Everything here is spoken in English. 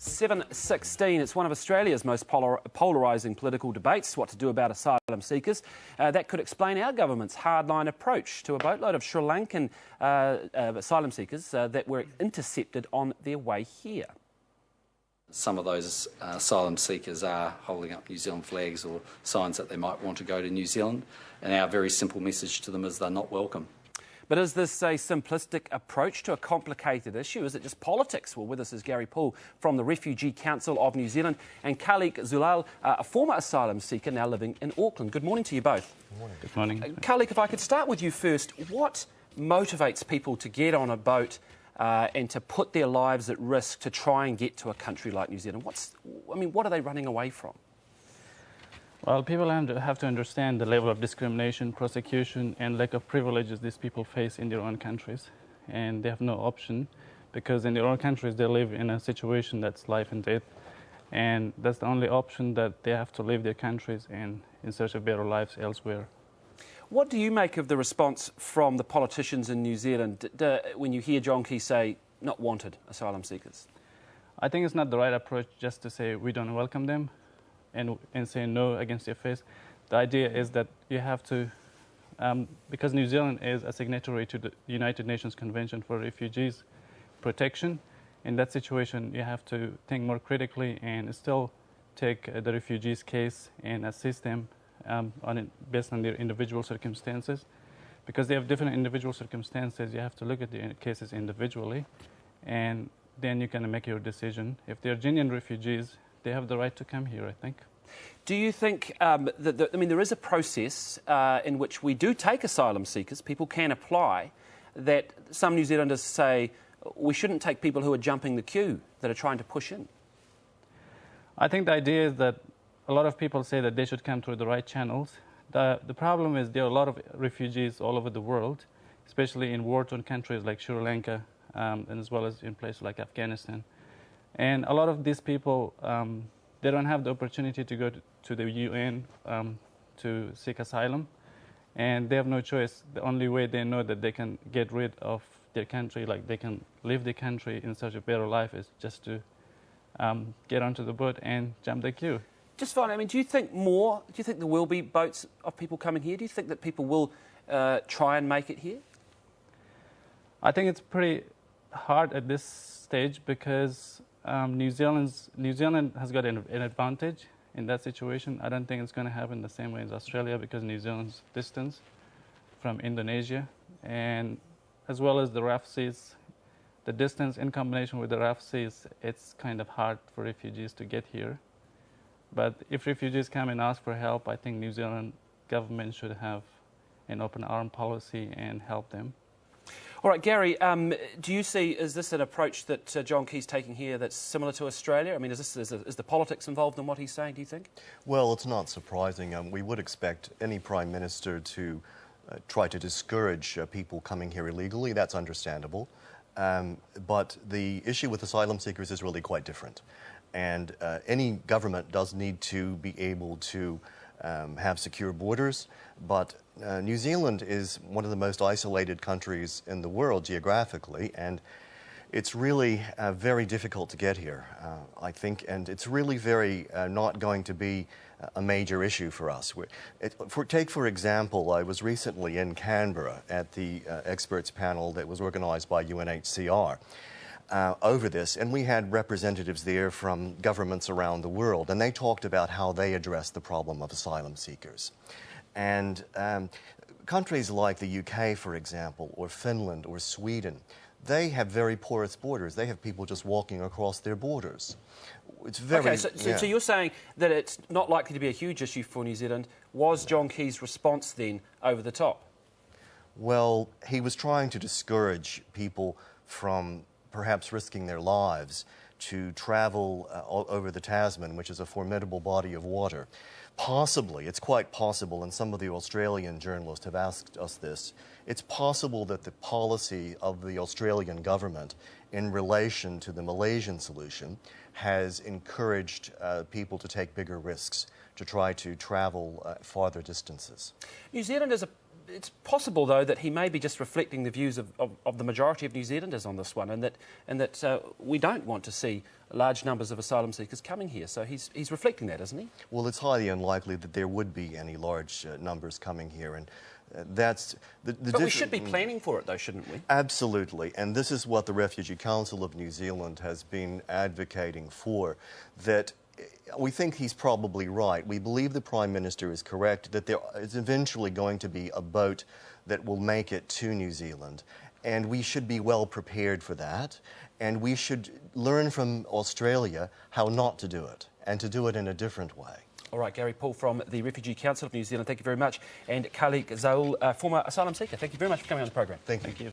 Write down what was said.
7:16. It's one of Australia's most polarising political debates, what to do about asylum seekers. That could explain our government's hardline approach to a boatload of Sri Lankan asylum seekers that were intercepted on their way here. Some of those asylum seekers are holding up New Zealand flags or signs that they might want to go to New Zealand, and our very simple message to them is they're not welcome. But is this a simplistic approach to a complicated issue? Is it just politics? Well, with us is Gary Poole from the Refugee Council of New Zealand and Khalik Zulal, a former asylum seeker now living in Auckland. Good morning to you both. Good morning. Good morning. Khalik, if I could start with you first, what motivates people to get on a boat and to put their lives at risk to try and get to a country like New Zealand? What are they running away from? Well, people have to understand the level of discrimination, persecution, and lack of privileges these people face in their own countries. And they have no option because in their own countries they live in a situation that's life and death. And that's the only option, that they have to leave their countries and in search of better lives elsewhere. What do you make of the response from the politicians in New Zealand when you hear John Key say, not wanted asylum seekers? I think it's not the right approach just to say we don't welcome them and say no against their face. The idea is that you have to, because New Zealand is a signatory to the United Nations Convention for Refugees Protection, in that situation you have to think more critically and still take the refugees' case and assist them based on their individual circumstances. Because they have different individual circumstances, you have to look at the cases individually, and then you can make your decision. If they're genuine refugees, they have the right to come here, I think. Do you think there is a process in which we do take asylum seekers, people can apply, that some New Zealanders say we shouldn't take people who are jumping the queue, that are trying to push in? I think the idea is that a lot of people say that they should come through the right channels. The problem is there are a lot of refugees all over the world, especially in war-torn countries like Sri Lanka, and as well as in places like Afghanistan. And a lot of these people, they don't have the opportunity to go to the UN to seek asylum, and they have no choice. The only way they know that they can get rid of their country, like they can leave the country in search of better life, is just to get onto the boat and jump the queue. Just finally, do you think there will be boats of people coming here? Do you think that people will try and make it here? I think it's pretty hard at this stage because New Zealand has got an advantage in that situation. I don't think it's going to happen the same way as Australia because New Zealand's distance from Indonesia, and as well as the rough seas, the distance in combination with the rough seas, it's kind of hard for refugees to get here. But if refugees come and ask for help, I think New Zealand government should have an open arm policy and help them. All right, Gary, do you see, is this an approach that John Key's taking here that's similar to Australia? I mean, is the politics involved in what he's saying, do you think? Well, it's not surprising. We would expect any Prime Minister to try to discourage people coming here illegally. That's understandable. But the issue with asylum seekers is really quite different. And any government does need to be able to have secure borders, but New Zealand is one of the most isolated countries in the world geographically, and it's really very difficult to get here, I think, and it's really very not going to be a major issue for us. Take, for example, I was recently in Canberra at the experts panel that was organised by UNHCR. Over this, and we had representatives there from governments around the world, and they talked about how they address the problem of asylum seekers. And countries like the UK, for example, or Finland or Sweden, they have very porous borders. They have people just walking across their borders. It's very... Okay, so you're saying that it's not likely to be a huge issue for New Zealand. Was John Key's response then over the top? Well, he was trying to discourage people from perhaps risking their lives to travel over the Tasman, which is a formidable body of water. Possibly, it's quite possible, and some of the Australian journalists have asked us this, it's possible that the policy of the Australian government in relation to the Malaysian solution has encouraged people to take bigger risks, to try to travel farther distances. New Zealand It's possible, though, that he may be just reflecting the views of the majority of New Zealanders on this one, and that we don't want to see large numbers of asylum seekers coming here. So he's reflecting that, isn't he? Well, it's highly unlikely that there would be any large numbers coming here, and that's the But we should be planning for it, though, shouldn't we? Absolutely, and this is what the Refugee Council of New Zealand has been advocating for, that we think he's probably right. We believe the Prime Minister is correct, that there is eventually going to be a boat that will make it to New Zealand, and we should be well prepared for that, and we should learn from Australia how not to do it, and to do it in a different way. All right, Gary Paul from the Refugee Council of New Zealand, thank you very much. And Khalik Zaul, former asylum seeker, thank you very much for coming on the program. Thank you.